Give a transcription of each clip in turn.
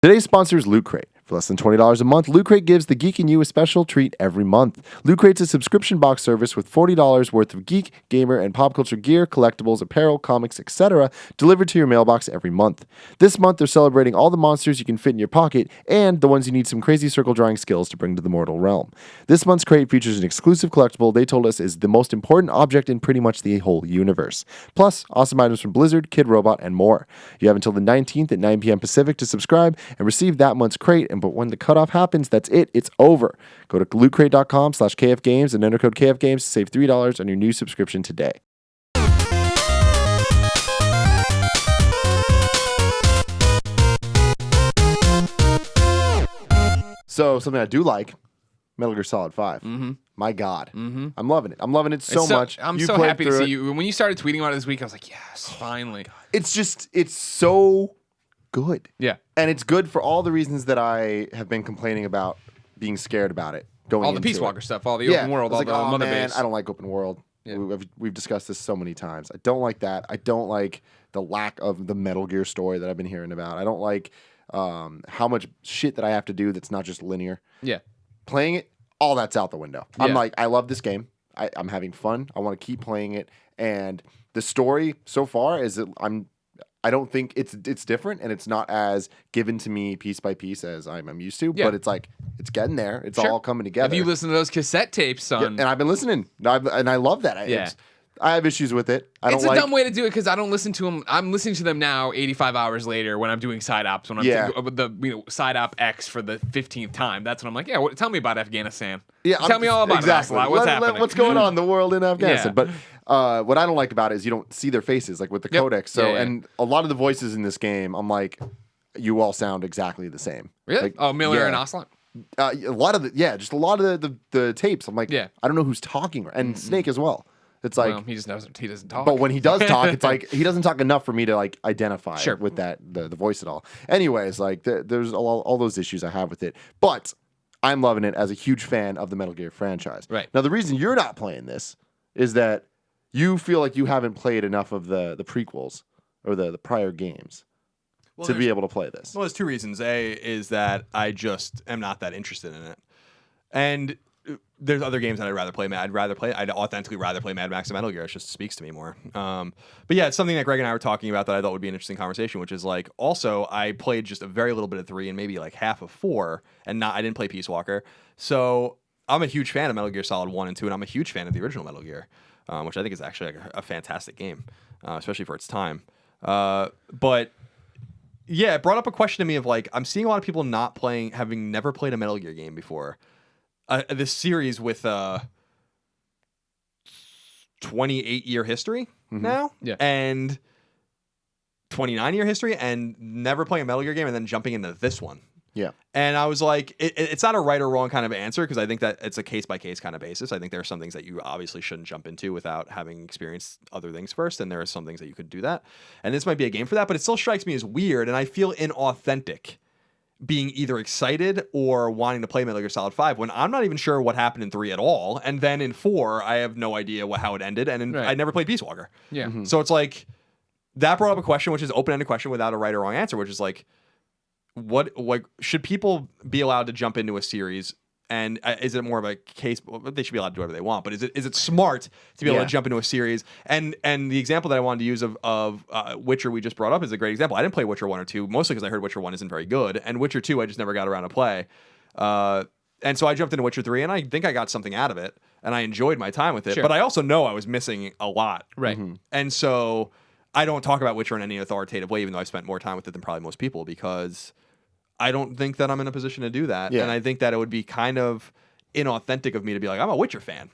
Today's sponsor is Lootcrate. For less than $20 a month, Lootcrate gives the geek in you a special treat every month. Lootcrate's a subscription box service with $40 worth of geek, gamer, and pop culture gear, collectibles, apparel, comics, etc. delivered to your mailbox every month. This month, they're celebrating all the monsters you can fit in your pocket and the ones you need some crazy circle drawing skills to bring to the mortal realm. This month's crate features an exclusive collectible they told us is the most important object in pretty much the whole universe. Plus, awesome items from Blizzard, Kid Robot, and more. You have until the 19th at 9 p.m. Pacific to subscribe and receive that month's crate, but when the cutoff happens, that's it. It's over. Go to lootcrate.com/kfgames and enter code kfgames to save $3 on your new subscription today. So, something I do like, Metal Gear Solid 5. Mm-hmm. My God. Mm-hmm. I'm loving it. I'm loving it so much. I'm You so played happy to through see it. you. When you started tweeting about it this week, I was like, yes, finally. It's so good. Yeah. And it's good for all the reasons that I have been complaining about being scared about it. Going All the into Peace Walker it. stuff, all the Yeah, open world, I all was the like, oh, mother man, base. I don't like open world. Yeah. We've discussed this so many times. I don't like that. I don't like the lack of the Metal Gear story that I've been hearing about. I don't like how much shit that I have to do that's not just linear. Yeah. Playing it, all that's out the window. I'm Yeah. like, I love this game. I'm having fun. I want to keep playing it. And the story so far is that I don't think it's different, and it's not as given to me piece by piece as I'm used to. Yeah. But it's like it's getting there. It's Sure. all coming together. Have you listened to those cassette tapes, son? Yeah, and I've been listening, and I love that. Yeah. I have issues with it. It's a dumb way to do it because I don't listen to them. I'm listening to them now 85 hours later when I'm doing side ops, when I'm doing the side op X for the 15th time. That's when I'm like, yeah, tell me about Afghanistan. Yeah, tell me all about exactly. it. What's happening? What's going on in the world in Afghanistan? Yeah. But what I don't like about it is you don't see their faces, like with the Yep. codex. So, Yeah. and a lot of the voices in this game, I'm like, you all sound exactly the same. Really? Like, Miller yeah. and Ocelot? A lot of the tapes. I'm like, Yeah. I don't know who's talking, and Snake as well. It's like, Well, he doesn't talk. but when he does talk, it's like he doesn't talk enough for me to like identify Sure. with that the voice at all. Anyways, like there's all those issues I have with it, but I'm loving it as a huge fan of the Metal Gear franchise. Right. Now, the reason you're not playing this is that you feel like you haven't played enough of the prequels or the prior games to be able to play this. Well, there's two reasons. A is that I just am not that interested in it, and there's other games that I'd rather play. I'd authentically rather play Mad Max and Metal Gear. It just speaks to me more. But yeah, it's something that Greg and I were talking about that I thought would be an interesting conversation, which is like, also I played just a very little bit of 3 and maybe like half of 4, and I didn't play Peace Walker. So I'm a huge fan of Metal Gear Solid 1 and 2, and I'm a huge fan of the original Metal Gear, which I think is actually like a fantastic game, especially for its time. But yeah, it brought up a question to me of like, I'm seeing a lot of people not playing, having never played a Metal Gear game before. This series with 28-year history now, Yeah. and 29-year history, and never playing a Metal Gear game, and then jumping into this one. Yeah. And I was like, it's not a right or wrong kind of answer, because I think that it's a case-by-case kind of basis. I think there are some things that you obviously shouldn't jump into without having experienced other things first, and there are some things that you could do that. And this might be a game for that, but it still strikes me as weird, and I feel inauthentic being either excited or wanting to play Metal Gear Solid 5 when I'm not even sure what happened in 3 at all. And then in 4, I have no idea how it ended, and Right. I never played Peace Walker. Yeah. Mm-hmm. So it's like, that brought up a question, which is an open-ended question without a right or wrong answer, which is like, what should people be allowed to jump into a series? And is it more of a case? Well, they should be allowed to do whatever they want, but is it smart to be able to jump into a series? And the example that I wanted to use of Witcher we just brought up is a great example. I didn't play Witcher 1 or 2, mostly because I heard Witcher 1 isn't very good, and Witcher 2 I just never got around to play. And so I jumped into Witcher 3, and I think I got something out of it, and I enjoyed my time with it. Sure. But I also know I was missing a lot. Right. And so I don't talk about Witcher in any authoritative way, even though I spent more time with it than probably most people, because I don't think that I'm in a position to do that. Yeah. And I think that it would be kind of inauthentic of me to be like, I'm a Witcher fan.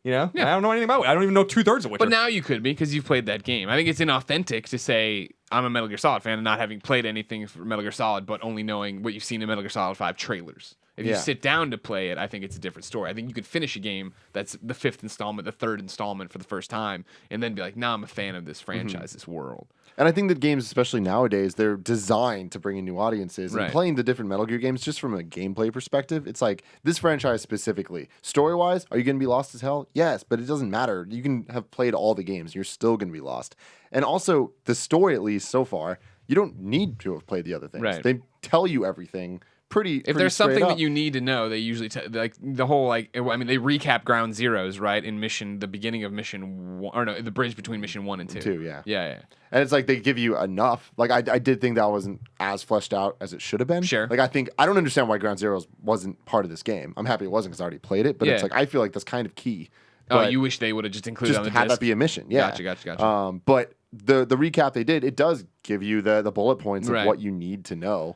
You know? Yeah. I don't know anything about it. I don't even know 2/3 of Witcher. But now you could be because you've played that game. I think it's inauthentic to say I'm a Metal Gear Solid fan and not having played anything for Metal Gear Solid, but only knowing what you've seen in Metal Gear Solid 5 trailers. If you Yeah. sit down to play it, I think it's a different story. I think you could finish a game that's the 5th installment, the 3rd installment for the first time, and then be like, nah, I'm a fan of this franchise, this world. And I think that games, especially nowadays, they're designed to bring in new audiences. And Right. playing the different Metal Gear games, just from a gameplay perspective, it's like this franchise specifically. Story-wise, are you going to be lost as hell? Yes, but it doesn't matter. You can have played all the games. You're still going to be lost. And also, the story, at least so far, you don't need to have played the other things. Right. They tell you everything if there's something that you need to know, they usually like the whole they recap ground zeros, right, in the beginning of mission 1, or no, the bridge between mission 1 and 2. Yeah. And it's like they give you enough. Like I did think that wasn't as fleshed out as it should have been. Sure. Like I don't understand why ground zeros wasn't part of this game. I'm happy it wasn't because I already played it. But it's like I feel like that's kind of key. Oh, you wish they would have just included on the had disc? that be a mission. Yeah. Gotcha. But the recap they did, it does give you the bullet points of Right. what you need to know.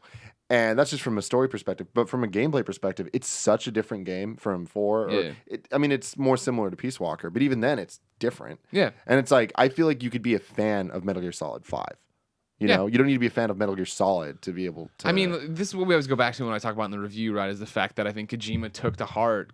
And that's just from a story perspective. But from a gameplay perspective, it's such a different game from 4. Yeah. It's more similar to Peace Walker. But even then, it's different. Yeah. And it's like, I feel like you could be a fan of Metal Gear Solid 5. You know, you don't need to be a fan of Metal Gear Solid to be able to. I mean, this is what we always go back to when I talk about in the review, right? Is the fact that I think Kojima took to heart,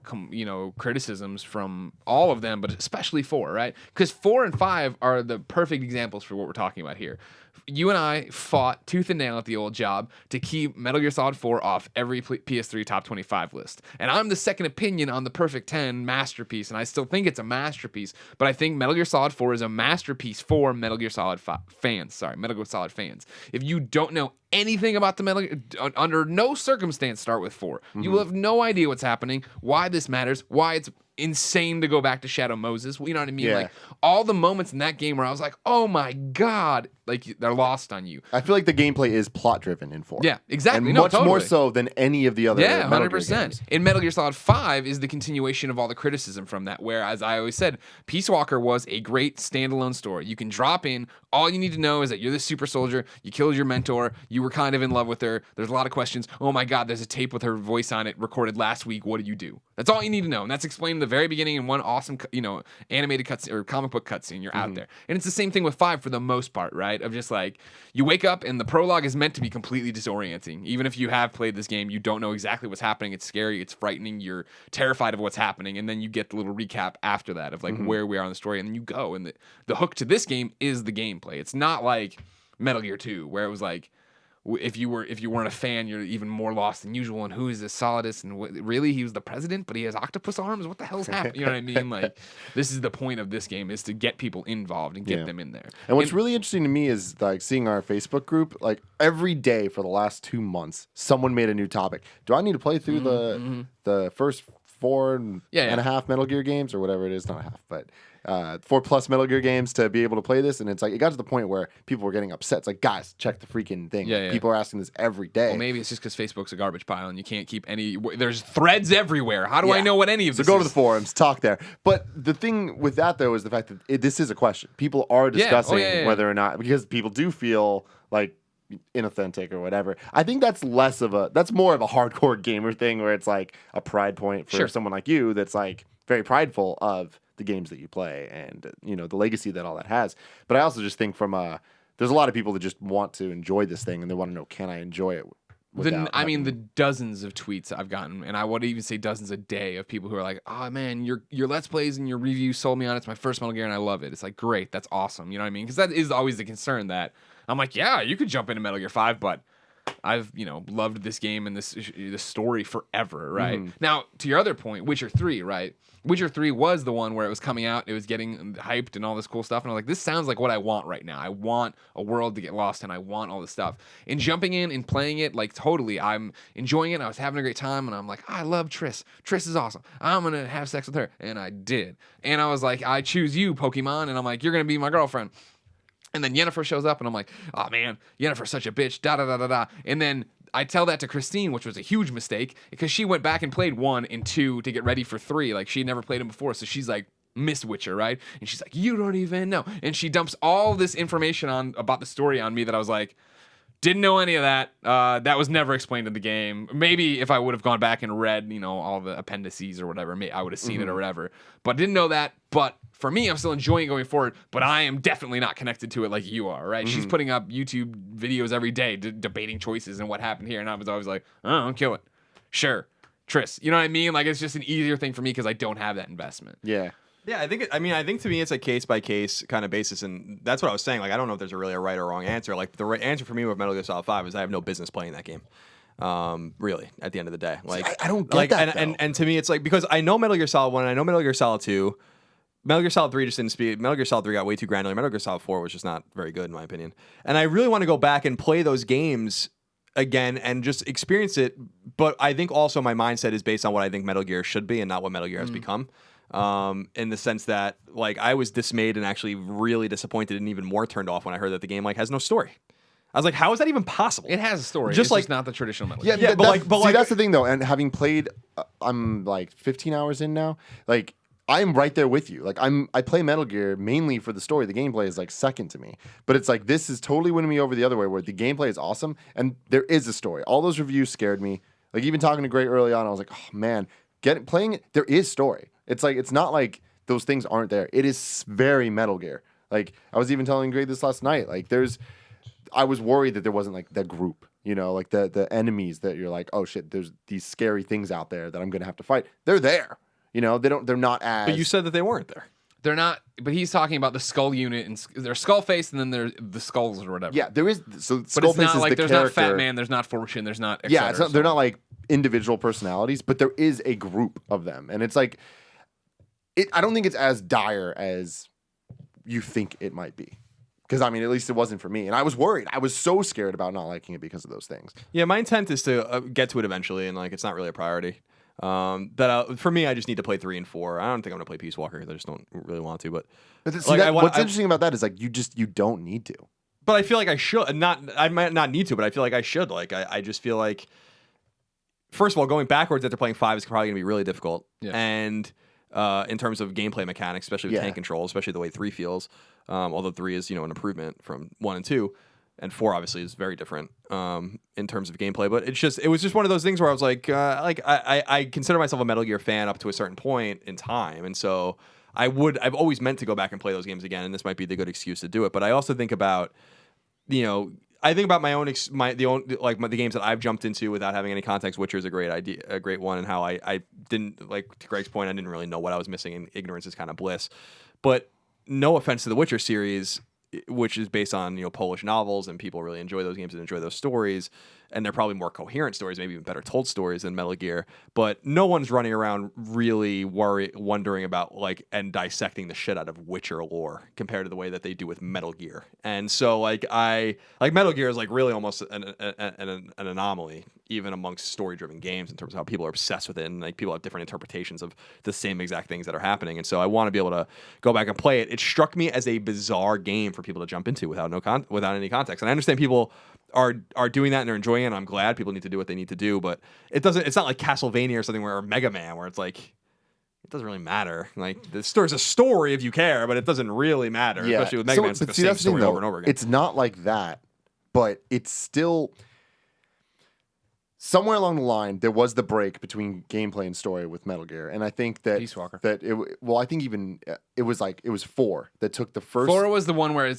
criticisms from all of them, but especially 4, right? Because 4 and 5 are the perfect examples for what we're talking about here. You and I fought tooth and nail at the old job to keep Metal Gear Solid 4 off every PS3 top 25 list. And I'm the second opinion on the Perfect 10 masterpiece, and I still think it's a masterpiece, but I think Metal Gear Solid 4 is a masterpiece for Metal Gear Solid fans. Metal Gear Solid fans. If you don't know anything about the Metal Gear, under no circumstance start with 4. You will have no idea what's happening, why this matters, why it's insane to go back to Shadow Moses. You know what I mean? Yeah. Like all the moments in that game where I was like, oh my God, like they're lost on you. I feel like the gameplay is plot driven in 4. Yeah, exactly. And No, much totally. more so than any of the other Yeah, Metal 100%. Gear games. In Metal Gear Solid 5 is the continuation of all the criticism from that, where, as I always said, Peace Walker was a great standalone story. You can drop in. All you need to know is that you're the super soldier. You killed your mentor. You were kind of in love with her. There's a lot of questions. Oh my God, there's a tape with her voice on it recorded last week. What do you do? That's all you need to know. And that's explained in the very beginning in one awesome, animated cutscene or comic book cutscene. You're out there. And it's the same thing with 5 for the most part, right? Of just like, you wake up and the prologue is meant to be completely disorienting. Even if you have played this game, you don't know exactly what's happening. It's scary. It's frightening. You're terrified of what's happening. And then you get the little recap after that of like where we are in the story. And then you go. And the hook to this game is the gameplay. It's not like Metal Gear 2, where it was like, if you weren't a fan, you're even more lost than usual. And who is this Solidus? And really, he was the president, but he has octopus arms. What the hell's happening? You know what I mean? Like, this is the point of this game, is to get people involved and get them in there. And what's really interesting to me is like seeing our Facebook group. Like every day for the last 2 months, someone made a new topic. Do I need to play through the first 4 and a half Metal Gear games, or whatever it is? Not a half, but 4+ Metal Gear games to be able to play this? And it's like, it got to the point where people were getting upset. It's like, guys, check the freaking thing. Yeah. People are asking this every day. Well, maybe it's just because Facebook's a garbage pile and you can't keep any. There's threads everywhere. How do I know what any of this is? So go to the forums, talk there. But the thing with that, though, is the fact that this is a question. People are discussing whether or not, because people do feel like inauthentic or whatever. I think that's that's more of a hardcore gamer thing, where it's like a pride point for someone like you that's like very prideful of the games that you play and the legacy that all that has. But I also just think there's a lot of people that just want to enjoy this thing and they want to know, can I enjoy it? The dozens of tweets I've gotten, and I would even say dozens a day, of people who are like, oh man, your Let's Plays and your reviews sold me on it. It's my first Metal Gear and I love it. It's like, great, that's awesome. You know what I mean? Because that is always the concern, that I'm like, yeah, you could jump into Metal Gear 5, but I've loved this game and this story forever, right? Now, to your other point, Witcher 3, right? Witcher 3 was the one where it was coming out, it was getting hyped and all this cool stuff, and I was like, this sounds like what I want right now. I want a world to get lost in. I want all this stuff. And jumping in and playing it, like, totally, I'm enjoying it. I was having a great time, and I'm like, I love Triss. Triss is awesome. I'm gonna have sex with her, and I did. And I was like, I choose you, Pokemon, and I'm like, you're gonna be my girlfriend. And then Yennefer shows up, and I'm like, oh man, Yennefer's such a bitch, da-da-da-da-da. And then I tell that to Christine, which was a huge mistake, because she went back and played 1 and 2 to get ready for 3. Like, she had never played them before, so she's like, Miss Witcher, right? And she's like, you don't even know. And she dumps all this information about the story on me that I was like, didn't know any of that. That was never explained in the game. Maybe if I would have gone back and read, all the appendices or whatever, I would have seen it or whatever. But didn't know that. But for me, I'm still enjoying going forward. But I am definitely not connected to it like you are, right? She's putting up YouTube videos every day, debating choices and what happened here. And I was always like, oh, kill it. Sure. Triss. You know what I mean? Like, it's just an easier thing for me because I don't have that investment. Yeah. Yeah, I think to me it's a case by case kind of basis, and that's what I was saying. Like, I don't know if there's really a right or wrong answer. Like, the right answer for me with Metal Gear Solid 5 is I have no business playing that game. Really, at the end of the day, like, I don't get that. And to me it's like, because I know Metal Gear Solid 1, and I know Metal Gear Solid 2. Metal Gear Solid 3 just didn't speak. Metal Gear Solid 3 got way too granular. Metal Gear Solid 4 was just not very good in my opinion. And I really want to go back and play those games again and just experience it. But I think also my mindset is based on what I think Metal Gear should be and not what Metal Gear has become. In the sense that like I was dismayed and actually really disappointed and even more turned off when I heard that the game like has no story. I was like, how is that even possible? It has a story. Just It's like just not the traditional Metal Yeah, Gear. Yeah, but see, that's the thing though. And having played, I'm like 15 hours in now. Like I'm right there with you. Like I play Metal Gear mainly for the story. The gameplay is like second to me. But it's like this is totally winning me over the other way, where the gameplay is awesome and there is a story. All those reviews scared me. Like even talking to Gray early on, I was like, oh man, playing it. There is story. It's like it's not like those things aren't there. It is very Metal Gear. Like I was even telling Gray this last night. Like I was worried that there wasn't like the group, like the enemies that you're like, oh shit, there's these scary things out there that I'm gonna have to fight. They're there. They're not as. But you said that they weren't there. They're not, but he's talking about the skull unit and there's skull face and then there's the skulls or whatever. Yeah, there is. So But Skullface it's not is like the there's character. not Fat Man, there's not Fortune, there's not. Et Yeah, cetera, it's not, they're not like individual personalities, but there is a group of them, and it's like, I don't think it's as dire as you think it might be. Because, I mean, at least it wasn't for me. And I was worried. I was so scared about not liking it because of those things. Yeah, my intent is to get to it eventually, and like it's not really a priority. For me, I just need to play 3 and 4. I don't think I'm gonna play Peace Walker because I just don't really want to. But See, like, what's interesting about that is like you don't need to. But I feel like I should. I might not need to, but I feel like I should. Like I just feel like, first of all, going backwards after playing 5 is probably gonna be really difficult. Yeah. And in terms of gameplay mechanics, especially with tank control, especially the way 3 feels. Although 3 is an improvement from 1 and 2. And 4 obviously is very different in terms of gameplay, but it was just one of those things where I was like I consider myself a Metal Gear fan up to a certain point in time, and so I've always meant to go back and play those games again, and this might be the good excuse to do it. But I also think about the games that I've jumped into without having any context. Witcher is a great idea, a great one, and how I didn't, like to Greg's point, I didn't really know what I was missing, and ignorance is kind of bliss. But no offense to the Witcher series, which is based on Polish novels, and people really enjoy those games and enjoy those stories, and they're probably more coherent stories, maybe even better told stories than Metal Gear. But no one's running around really wondering about and dissecting the shit out of Witcher lore compared to the way that they do with Metal Gear. And so Metal Gear is really almost an anomaly even amongst story-driven games in terms of how people are obsessed with it, and people have different interpretations of the same exact things that are happening. And so I want to be able to go back and play it. It struck me as a bizarre game for people to jump into without any context. And I understand people are doing that and they're enjoying it, and I'm glad people need to do what they need to do, but it's not like Castlevania or something or Mega Man where it's like it doesn't really matter. Like the story's a story if you care, but it doesn't really matter. Especially with Mega Man, it's the same story over and over again. It's not like that, but it's still somewhere along the line there was the break between gameplay and story with Metal Gear, and I think that Peace Walker. I think even it was 4 that took the first. 4 was the one where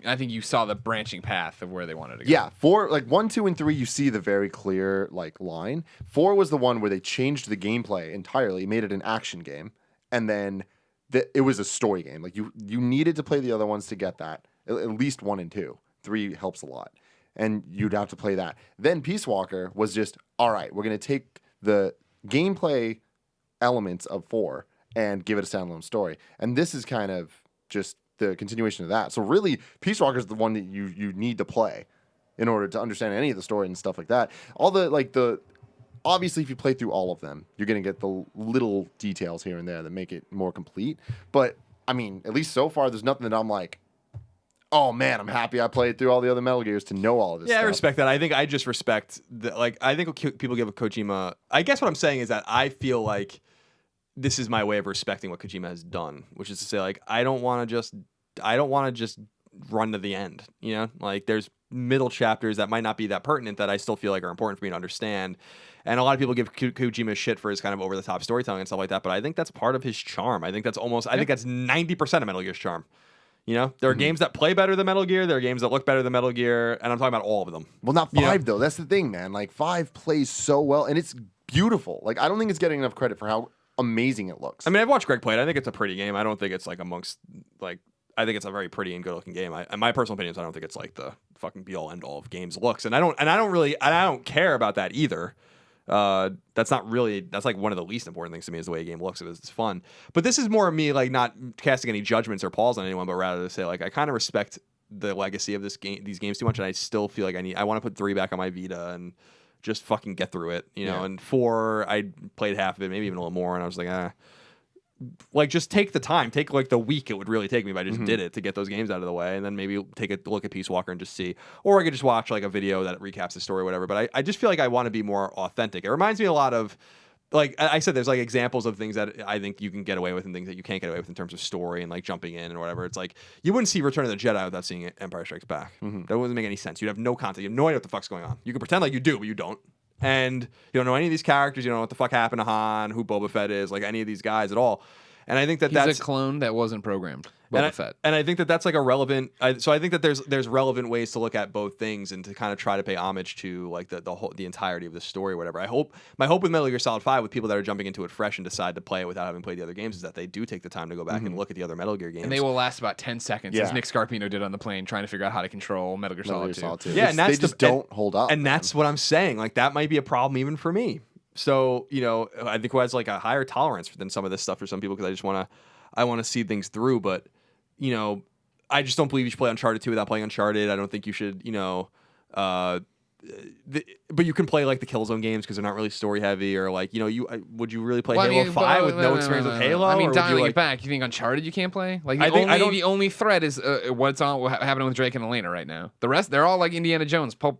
I think you saw the branching path of where they wanted to go. Yeah, 4, 1, 2, and 3, you see the very clear line. 4 was the one where they changed the gameplay entirely, made it an action game, and then it was a story game. Like you needed to play the other ones to get that. At least 1 and 2. 3 helps a lot, and you'd have to play that. Then Peace Walker was just all right. We're gonna take the gameplay elements of 4 and give it a standalone story, and this is kind of just the continuation of that. So really, Peace Walker is the one that you need to play in order to understand any of the story and stuff like that. All the obviously, if you play through all of them, you're gonna get the little details here and there that make it more complete. But I mean, at least so far, there's nothing that I'm like, oh man, I'm happy I played through all the other Metal Gears to know all of this. Yeah, stuff. I respect that. I think I just respect I think people give Kojima. I guess what I'm saying is that I feel like this is my way of respecting what Kojima has done, which is to say, I don't want to just run to the end. There's middle chapters that might not be that pertinent that I still feel like are important for me to understand. And a lot of people give Kojima shit for his kind of over the top storytelling and stuff like that, but I think that's part of his charm. I think that's 90% of Metal Gear's charm. There are games that play better than Metal Gear. There are games that look better than Metal Gear, and I'm talking about all of them. Well, not 5 though. That's the thing, man. 5 plays so well, and it's beautiful. I don't think it's getting enough credit for how amazing it looks. I mean, I've watched Greg play it. I think it's a pretty game. I don't think it's amongst I think it's a very pretty and good looking game. In my personal opinion, I don't think it's the fucking be all end all of games looks, and I don't care about that either. That's like one of the least important things to me is the way a game looks. It's fun. But this is more of me like not casting any judgments or palls on anyone, but rather to say like I kind of respect the legacy of these games too much, and I still feel like I want to put 3 back on my Vita and just fucking get through it, you know. And 4, I played half of it, maybe even a little more, and I was like, like just take the time, take like the week it would really take me if I just did it to get those games out of the way, and then maybe take a look at Peace Walker and just see, or I could just watch like a video that recaps the story or whatever. But I just feel like I want to be more authentic. It reminds me a lot of, like I said, there's like examples of things that I think you can get away with and things that you can't get away with in terms of story and like jumping in and whatever. It's like you wouldn't see Return of the Jedi without seeing Empire Strikes Back. That wouldn't make any sense. You'd have no context. You have no idea what the fuck's going on. You can pretend like you do, but you don't. And you don't know any of these characters. You don't know what the fuck happened to Han, who Boba Fett is, like any of these guys at all. And I think that that's a clone that wasn't programmed. Boba Fett. And I think that that's like a relevant. So I think that there's relevant ways to look at both things and to kind of try to pay homage to like the entirety of the story or whatever. My hope with Metal Gear Solid 5 with people that are jumping into it fresh and decide to play it without having played the other games is that they do take the time to go back and look at the other Metal Gear games. And they will last about 10 seconds, as Nick Scarpino did on the plane, trying to figure out how to control Metal Gear Solid 2. Yeah, and they just don't hold up. And that's what I'm saying. Like that might be a problem even for me. So you know, I think who has like a higher tolerance than some of this stuff for some people because I want to see things through, but you know, I just don't believe you should play Uncharted 2 without playing Uncharted. I don't think you should, you know, but you can play like the Killzone games because they're not really story heavy, or like, you know, would you really play Halo 5 with no experience with Halo? I mean, dialing it it back, you think Uncharted you can't play? Like the only threat is what's happening with Drake and Elena right now. The rest, they're all like Indiana Jones pulp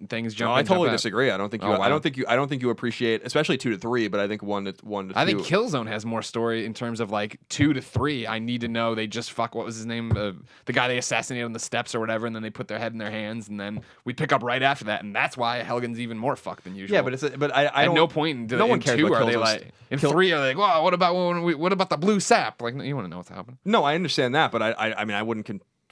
things. No, I totally disagree. I don't think you appreciate, especially 2 to 3, but I think 1 to 2. I think Killzone has more story in terms of like 2 to 3. I need to know they just what was his name, the guy they assassinated on the steps or whatever, and then they put their head in their hands, and then we pick up right after that, and that's why Helgen's even more fucked than usual. Yeah, but I at don't. no point No one cares 2 about are they like in 3 are they like, well, what about the blue sap? Like, you want to know what's happening? No, I understand that, but I mean I wouldn't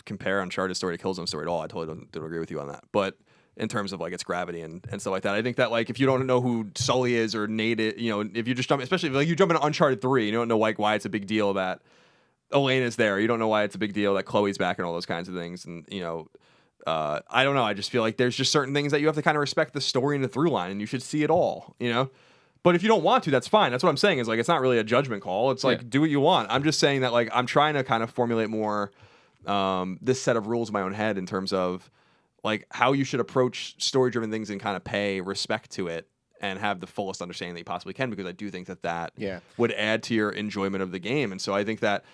compare Uncharted story to Killzone story at all. I totally don't agree with you on that. But in terms of like its gravity and stuff like that, I think that like if you don't know who Sully is or Nate, you know, if you just jump, especially if like you jump into Uncharted 3, you don't know like why it's a big deal that Elena's there. You don't know why it's a big deal that Chloe's back and all those kinds of things, and you know. I don't know. I just feel like there's just certain things that you have to kind of respect the story and the through line, and you should see it all, you know? But if you don't want to, that's fine. That's what I'm saying is like, it's not really a judgment call. It's like, do what you want. I'm just saying that like, I'm trying to kind of formulate more this set of rules in my own head in terms of like how you should approach story-driven things and kind of pay respect to it and have the fullest understanding that you possibly can, because I do think that would add to your enjoyment of the game. And so I think that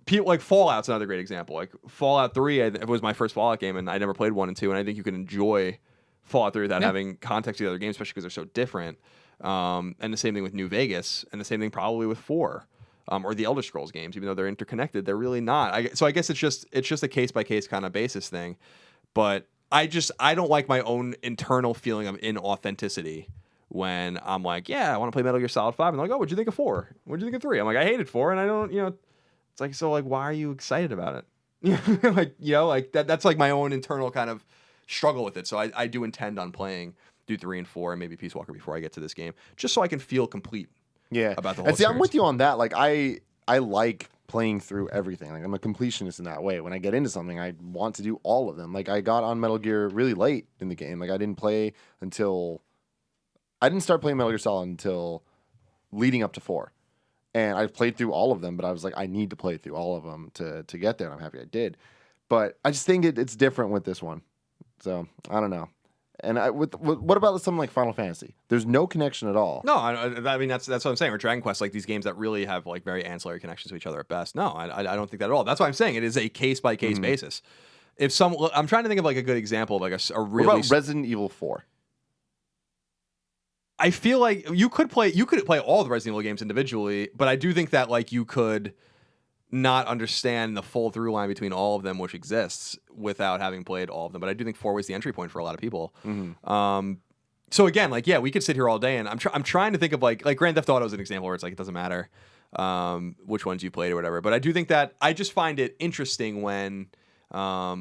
people like Fallout's another great example. Like Fallout 3, it was my first Fallout game, and I never played 1 and 2, and I think you can enjoy Fallout 3 without having context to the other games, especially because they're so different. And the same thing with New Vegas, and the same thing probably with 4, or the Elder Scrolls games. Even though they're interconnected, they're really not. So I guess it's just a case by case kind of basis thing. But I don't like my own internal feeling of inauthenticity when I'm like, yeah, I want to play Metal Gear Solid 5, and they're like, oh, what'd you think of 4? What'd you think of 3? I'm like, I hated 4, and I don't, you know. It's like, so like, why are you excited about it? Like, you know, like that's like my own internal kind of struggle with it. So I do intend on playing through 3 and 4 and maybe Peace Walker before I get to this game, just so I can feel complete. Yeah. About the whole experience. I'm with you on that. Like I like playing through everything. Like I'm a completionist in that way. When I get into something, I want to do all of them. Like I got on Metal Gear really late in the game. Like I didn't start playing Metal Gear Solid until leading up to 4. And I played through all of them, but I was like, I need to play through all of them to get there, and I'm happy I did. But I just think it's different with this one. So, I don't know. And what about something like Final Fantasy? There's no connection at all. No, I mean, that's what I'm saying. Or Dragon Quest, like these games that really have like very ancillary connections to each other at best. No, I don't think that at all. That's why I'm saying it is a case-by-case basis. I'm trying to think of like a good example of like a really... What about Resident Evil 4? I feel like you could play all the Resident Evil games individually, but I do think that like you could not understand the full through line between all of them, which exists, without having played all of them. But I do think 4 was the entry point for a lot of people. So again, like we could sit here all day, and I'm trying to think of like Grand Theft Auto is an example where it's like it doesn't matter which ones you played or whatever. But I do think that I just find it interesting when a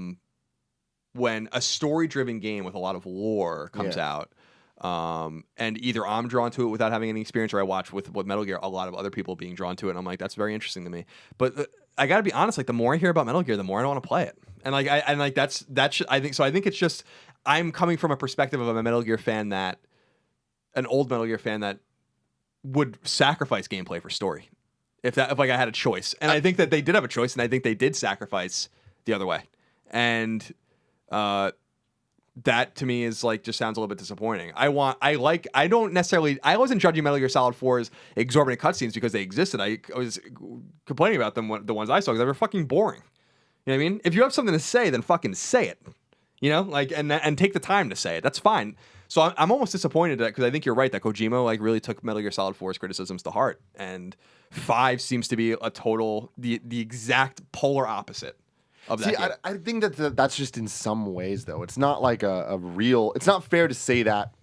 story-driven game with a lot of lore comes out. And either I'm drawn to it without having any experience, or I watch with Metal Gear a lot of other people being drawn to it, and I'm like, that's very interesting to me. But I gotta be honest, like the more I hear about Metal Gear, the more I don't want to play it. And like I think it's just I'm coming from a perspective of a Metal Gear fan that an old Metal Gear fan that would sacrifice gameplay for story. If like I had a choice. And I think that they did have a choice, and I think they did sacrifice the other way. And that to me is like just sounds a little bit disappointing. I wasn't judging Metal Gear Solid 4's exorbitant cutscenes because they existed. I was complaining about them, the ones I saw, because they were fucking boring. You know what I mean? If you have something to say, then fucking say it. You know, like and take the time to say it. That's fine. So I'm almost disappointed because I think you're right that Kojima like really took Metal Gear Solid 4's criticisms to heart, and 5 seems to be a total the exact polar opposite of that. See, I think that's just in some ways though. It's not like a real. It's not fair to say that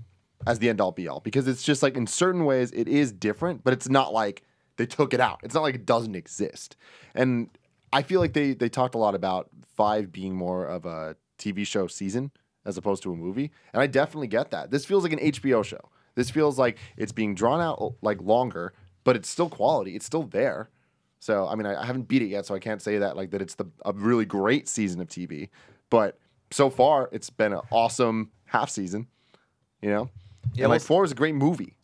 as the end all be all, because it's just like in certain ways it is different, but it's not like they took it out. It's not like it doesn't exist. And I feel like they talked a lot about 5 being more of a TV show season as opposed to a movie, and I definitely get that. This feels like an HBO show. This feels like it's being drawn out like longer, but it's still quality. It's still there. So I mean, I haven't beat it yet, so I can't say that like that it's a really great season of TV. But so far, it's been an awesome half season. You know, Yeah, and like 4 is a great movie.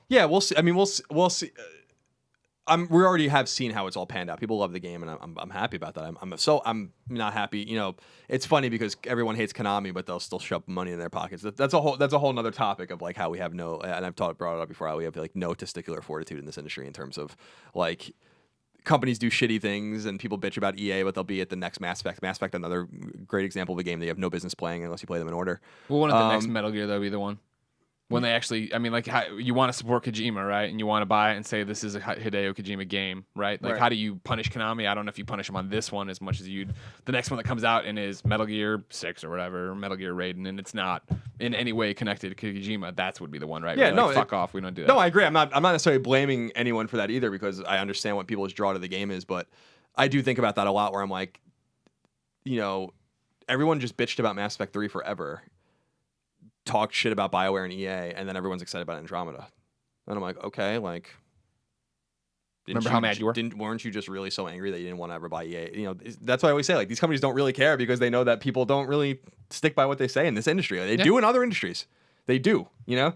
Yeah, we'll see. I mean, we'll see. We already have seen how it's all panned out. People love the game, and I'm happy about that. I'm not happy. You know, it's funny because everyone hates Konami, but they'll still shove money in their pockets. That's a whole nother topic of like how we have no, and I've brought it up before, how we have like no testicular fortitude in this industry in terms of like companies do shitty things and people bitch about EA, but they'll be at the next Mass Effect. Mass Effect, another great example of a game that you have no business playing unless you play them in order. Well, one of the next Metal Gear, that'll be the one. When they actually, I mean, like, how, you want to support Kojima, right? And you want to buy it and say this is a Hideo Kojima game, right? Like, How do you punish Konami? I don't know if you punish him on this one as much as you'd the next one that comes out and is Metal Gear 6 or whatever, or Metal Gear Raiden, and it's not in any way connected to Kojima. That would be the one, right? Yeah, Where, no, like, fuck off. We don't do that. No, I agree. I'm not necessarily blaming anyone for that either, because I understand what people's draw to the game is, but I do think about that a lot, where I'm like, you know, everyone just bitched about Mass Effect 3 forever. Talk shit about BioWare and EA, and then everyone's excited about Andromeda. And I'm like, okay, like, remember how mad you were? Weren't you just really so angry that you didn't want to ever buy EA? You know, that's why I always say, like, these companies don't really care because they know that people don't really stick by what they say in this industry. They do in other industries. They do, you know?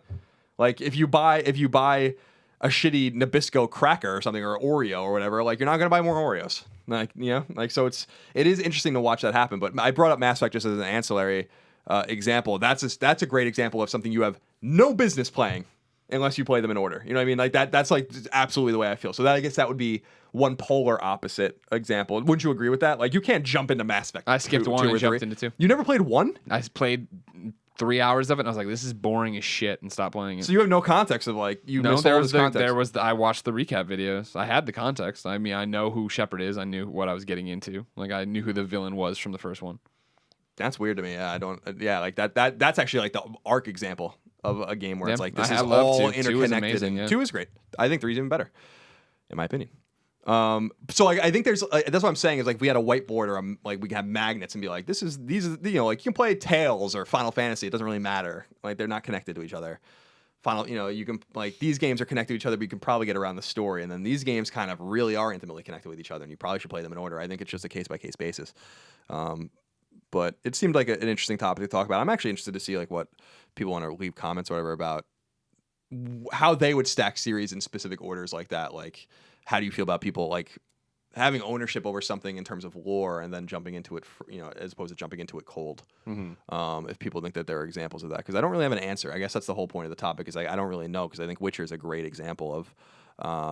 Like, if you buy a shitty Nabisco cracker or something, or Oreo or whatever, like, you're not going to buy more Oreos. Like, you know? Like, so it is interesting to watch that happen. But I brought up Mass Effect just as an ancillary example. That's a great example of something you have no business playing unless you play them in order. You know what I mean? Like that's like absolutely the way I feel. So I guess that would be one polar opposite example. Wouldn't you agree with that? Like, you can't jump into Mass Effect. I skipped 1 and jumped into 2. You never played 1? I played 3 hours of it and I was like, this is boring as shit, and stopped playing it. So you have no context of like missed all this context. I watched the recap videos. I had the context. I mean, I know who Shepard is. I knew what I was getting into. Like, I knew who the villain was from the first one. That's weird to me. Yeah, I don't. Yeah, like that's actually like the arc example of a game where it's like this is all interconnected. 2 is amazing, and 2 is great. I think 3 is even better, in my opinion. So like I think there's that's what I'm saying is like, if we had a whiteboard or like we can have magnets and be like, these are, you know, like you can play Tales or Final Fantasy. It doesn't really matter. Like, they're not connected to each other. You know, you can, like, these games are connected to each other, but you can probably get around the story. And then these games kind of really are intimately connected with each other, and you probably should play them in order. I think it's just a case by case basis. But it seemed like an interesting topic to talk about. I'm actually interested to see like what people want to leave comments or whatever about how they would stack series in specific orders like that. Like, how do you feel about people like having ownership over something in terms of lore and then jumping into it, you know, as opposed to jumping into it cold? Mm-hmm. If people think that there are examples of that, because I don't really have an answer. I guess that's the whole point of the topic, is I don't really know, because I think Witcher is a great example of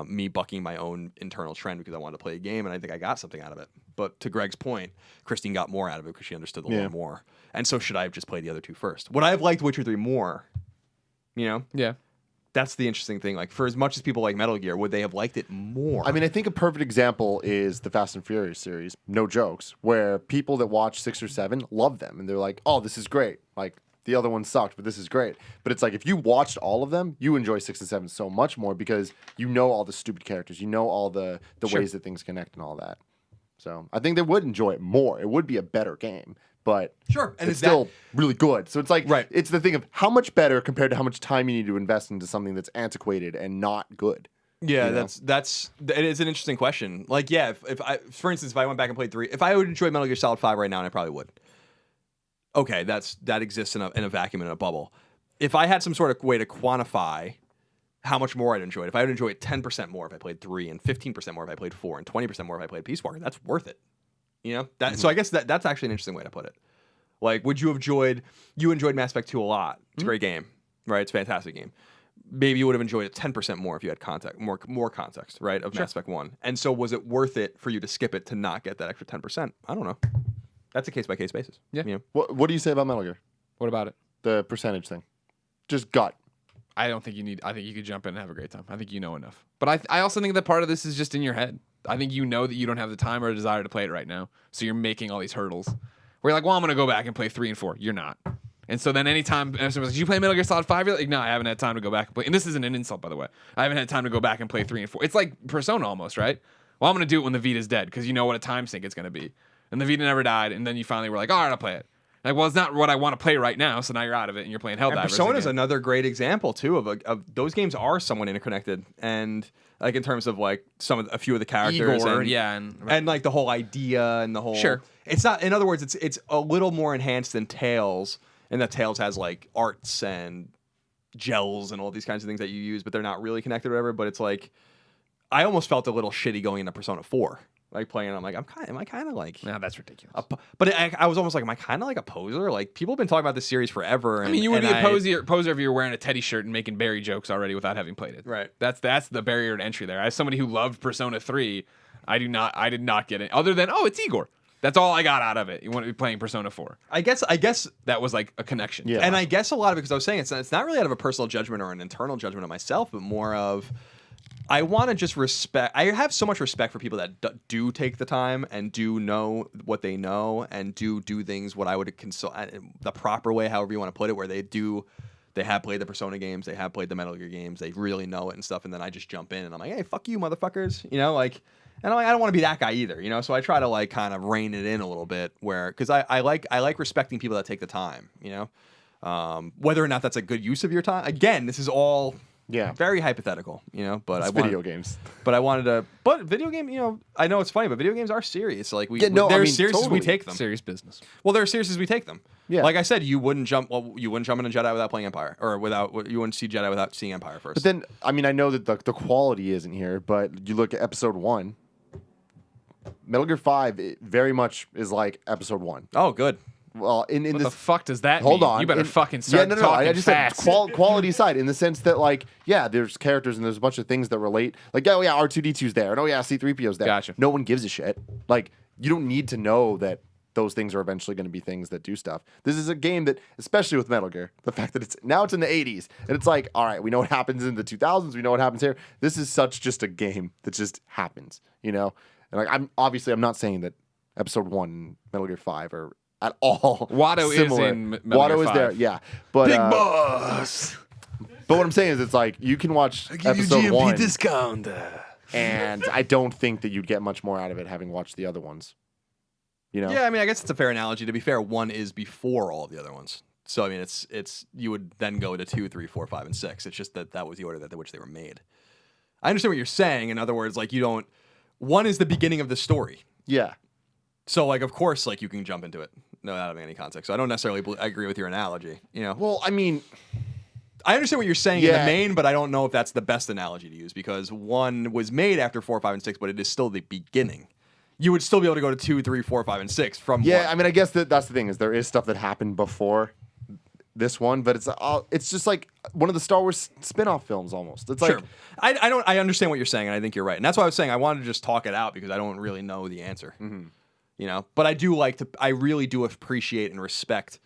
me bucking my own internal trend because I wanted to play a game, and I think I got something out of it. But to Greg's point, Christine got more out of it because she understood the lore more. And so should I have just played the other 2 first? Would I have liked Witcher 3 more? You know? Yeah. That's the interesting thing. Like, for as much as people like Metal Gear, would they have liked it more? I mean, I think a perfect example is the Fast and Furious series, no jokes, where people that watch 6 or 7 love them, and they're like, oh, this is great. Like, the other one sucked, but this is great. But it's like, if you watched all of them, you enjoy 6 and 7 so much more because you know all the stupid characters. You know all the ways that things connect and all that. So I think they would enjoy it more. It would be a better game, but sure, and it's still really good. So it's like, it's the thing of how much better compared to how much time you need to invest into something that's antiquated and not good. Yeah, you know? It is an interesting question. Like, yeah, if I, for instance, if I went back and played 3, if I would enjoy Metal Gear Solid 5 right now, and I probably would. Okay, that exists in a vacuum, in a bubble. if I had some sort of way to quantify how much more I'd enjoy it, if I would enjoy it 10% more if I played 3, and 15% more if I played 4, and 20% more if I played Peace Walker, that's worth it. You know? That So I guess that's actually an interesting way to put it. Like, would you have enjoyed Mass Effect 2 a lot. It's a great game, right? It's a fantastic game. Maybe you would have enjoyed it 10% more if you had more context, right, of Mass Effect 1. And so was it worth it for you to skip it to not get that extra 10%? I don't know. That's a case-by-case basis. Yeah. You know? What do you say about Metal Gear? What about it? The percentage thing. Just gut. I don't think you need. I think you could jump in and have a great time. I think you know enough. But I also think that part of this is just in your head. I think you know that you don't have the time or a desire to play it right now. So you're making all these hurdles. Where you're like, well, I'm going to go back and play 3 and 4. You're not. And so then anytime someone's like, did you play Metal Gear Solid 5? You're like, no, I haven't had time to go back and play. And this isn't an insult, by the way. I haven't had time to go back and play 3 and 4. It's like Persona almost, right? Well, I'm going to do it when the Vita's dead because you know what a time sink it's going to be. And the Vita never died. And then you finally were like, all right, I'll play it. Like, well, it's not what I want to play right now, so now you're out of it and you're playing Helldivers. Persona is again. another great example too of those games are somewhat interconnected, and like in terms of like a few of the characters, Igor, and like the whole idea and the whole. Sure. It's not. In other words, it's a little more enhanced than Tales, and that Tales has like arts and gels and all these kinds of things that you use, but they're not really connected or whatever. But it's like, I almost felt a little shitty going into Persona 4. Like playing it, I'm like, am I kind of like? Nah, that's ridiculous. But I was almost like, am I kind of like a poser? Like people have been talking about this series forever. I mean, you would be a poser if you were wearing a Teddy shirt and making Barry jokes already without having played it. Right. That's the barrier to entry there. As somebody who loved Persona 3, I did not get it. Other than, it's Igor. That's all I got out of it. You want to be playing Persona 4. I guess that was like a connection. Yeah. And I guess a lot of it, because I was saying it's not really out of a personal judgment or an internal judgment of myself, but more of I want to just respect. I have so much respect for people that do take the time and do know what they know and do things what I would consider the proper way, however you want to put it, where they have played the Persona games, they have played the Metal Gear games, they really know it and stuff, and then I just jump in and I'm like, hey, fuck you, motherfuckers, you know, like, and I'm like, I don't want to be that guy either, you know, so I try to like kind of rein it in a little bit, because I like respecting people that take the time, you know, whether or not that's a good use of your time. Again, this is all. Yeah. Very hypothetical, you know, but It's video games. But I wanted to. But video game, you know, I know it's funny, but video games are serious. Like there are serious as we take them. Serious business. Well, there are serious as we take them. Yeah. Like I said, you wouldn't jump in a Jedi without playing Empire, or you wouldn't see Jedi without seeing Empire first. But then, I mean, I know that the quality isn't here, but you look at Episode 1, Metal Gear 5 it very much is like Episode 1. Oh, good. Well, in What this, the fuck does that hold mean? on, You better fucking start talking I just fast. said quality aside, in the sense that like, yeah, there's characters and there's a bunch of things that relate. Like, oh yeah, R2D2's there, and oh yeah, C3PO's there. Gotcha. No one gives a shit. Like, you don't need to know that those things are eventually going to be things that do stuff. This is a game that, especially with Metal Gear, the fact that it's in the 80s, and it's like, all right, we know what happens in the 2000s, we know what happens here. This is such just a game that just happens, you know. And like, I'm not saying that Episode 1, Metal Gear 5 are at all Watto similar. is in Metal Gear Watto is 5. there, yeah. But Big boss. but what I'm saying is, it's like you can watch Episode 1, discount. and I don't think that you'd get much more out of it having watched the other ones. You know? Yeah, I mean, I guess it's a fair analogy. To be fair, 1 is before all of the other ones. So I mean, it's you would then go to 2, 3, 4, 5, and 6. It's just that was the order that which they were made. I understand what you're saying. In other words, like 1 is the beginning of the story. Yeah. So, like, of course, like, you can jump into it without having any context. So I don't necessarily agree with your analogy, you know? Well, I mean, I understand what you're saying in the main, but I don't know if that's the best analogy to use, because 1 was made after 4, 5, and 6, but it is still the beginning. You would still be able to go to 2, 3, 4, 5, and 6 from 1. I mean, I guess that's the thing, is there is stuff that happened before this one, but it's just like one of the Star Wars spin-off films almost. It's like, Sure. I understand what you're saying, and I think you're right. And that's why I was saying I wanted to just talk it out, because I don't really know the answer. Mm-hmm. You know, but I really do appreciate and respect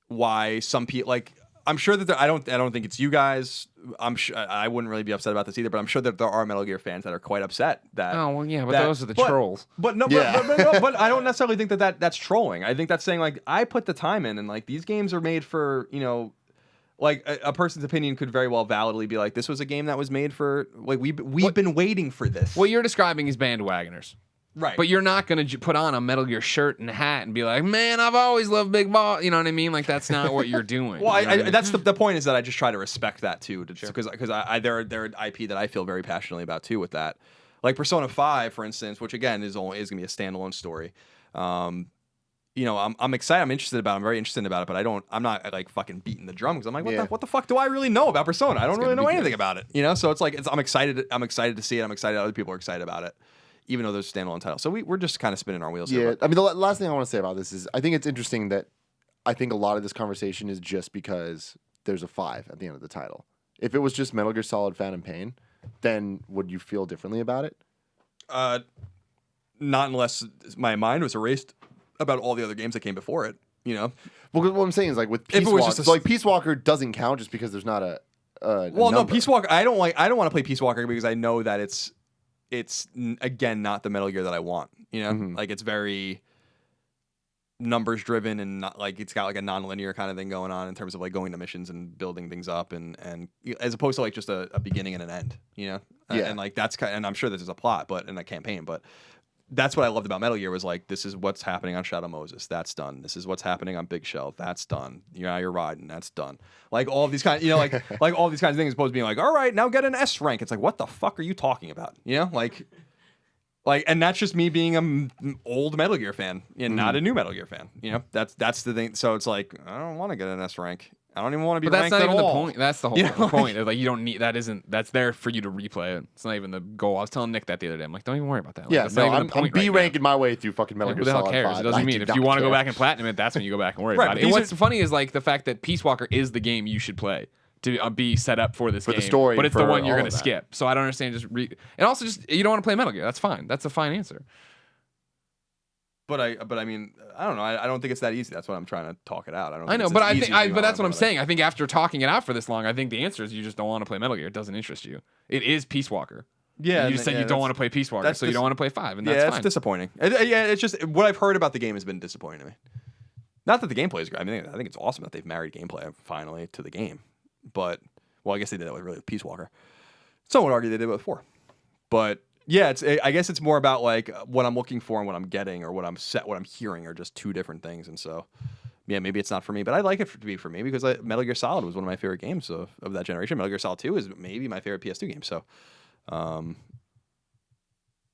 why some people, like, I'm sure that I don't think it's you guys. I'm sure I wouldn't really be upset about this either, but I'm sure that there are Metal Gear fans that are quite upset that. Oh well, yeah, but those are the trolls. But no, Yeah. but I don't necessarily think that's trolling. I think that's saying, like, I put the time in, and like these games are made for, you know, like a person's opinion could very well validly be like, this was a game that was made for, like, we've been waiting for this. What you're describing is bandwagoners. Right. But you're not going to put on a Metal Gear shirt and hat and be like, man, I've always loved Big Boss. You know what I mean? Like, that's not what you're doing. Well, you know what I mean? that's the point, is that I just try to respect that too, because there are IP that I feel very passionately about too with that, like Persona 5, for instance, which again is going to be a standalone story. I'm excited. I'm interested about it. I'm very interested about it, but I'm not like fucking beating the drum because I'm like, Yeah. what the fuck do I really know about Persona? I don't really gonna know be anything good. about it. So it's like I'm excited. I'm excited to see it. I'm excited other people are excited about it, even though there's a standalone title. So we're just kind of spinning our wheels Yeah, here. I mean, the last thing I want to say about this is I think it's interesting that I think a lot of this conversation is just because there's a 5 at the end of the title. If it was just Metal Gear Solid Phantom Pain, then would you feel differently about it? Not unless my mind was erased about all the other games that came before it. Well, 'cause what I'm saying is like with If Peace it was Walker, just a so like Peace Walker doesn't count just because there's not a Well, no, number. Peace Walker. I don't want to play Peace Walker because I know that it's again not the Metal Gear that I want. Like it's very numbers driven and not like it's got like a non-linear kind of thing going on in terms of like going to missions and building things up and as opposed to like just a beginning and an end. Yeah. And like that's kind and I'm sure this is a plot, but in a campaign, but. That's what I loved about Metal Gear was like, this is what's happening on Shadow Moses. That's done. This is what's happening on Big Shell. That's done. You're riding. That's done. Like all of these kinds, like all these kinds of things, as opposed to being like, all right, now get an S rank. It's like, what the fuck are you talking about? Like, and that's just me being an old Metal Gear fan and not a new Metal Gear fan. That's the thing. So it's like, I don't want to get an S rank. I don't even want to be But that's ranked not at even all. the point. That's the whole point. Like you don't need that. That's there for you to replay it. It's not even the goal. I was telling Nick that the other day. I'm like, don't even worry about that. Like, Yeah, that's no, not even I'm the point B right ranking my way through fucking Metal now. Who Gear the hell Solid cares? 5. It doesn't I mean do if not you want to go care. back and platinum it, that's when you go back and worry Right, about but it. And these what's funny is like the fact that Peace Walker is the game you should play to be set up for this For game, the story, but it's the for one you're all going of to that. skip. So I don't understand. And also just you don't want to play Metal Gear. That's fine. That's a fine answer. But I mean, I don't know. I don't think it's that easy. That's why I'm trying to talk it out. I don't. I think know, it's but as I easy think, as you but that's are what I'm about it. saying. I think after talking it out for this long, I think the answer is you just don't want to play Metal Gear. It doesn't interest you. It is Peace Walker. Yeah, You just said you don't want to play Peace Walker, so you don't want to play 5, and that's yeah, fine. it's disappointing. Yeah, it's just what I've heard about the game has been disappointing to me. Not that the gameplay is great. I mean, I think it's awesome that they've married gameplay finally to the game. But I guess they did that with Peace Walker. Some would argue they did it with 4. But yeah, I guess it's more about like what I'm looking for and what I'm getting, or what I'm hearing are just two different things. And so, yeah, maybe it's not for me, but I'd like it to be for me because Metal Gear Solid was one of my favorite games of that generation. Metal Gear Solid 2 is maybe my favorite PS2 game. So, I'm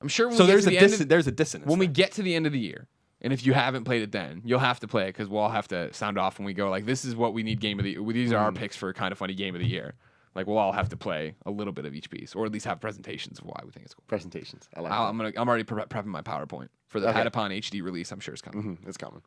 sure. When so we there's get to the there's a dissonance. when we there. get to the end of the year, and if you haven't played it, then you'll have to play it because we'll all have to sound off when we go like, this is what we need game of the. These are our picks for kind of funny game of the year. Like we'll all have to play a little bit of each piece, or at least have presentations of why we think it's cool. Presentations. I like I'm already prepping my PowerPoint for the Okay. Patapon HD release. I'm sure it's coming. It's coming.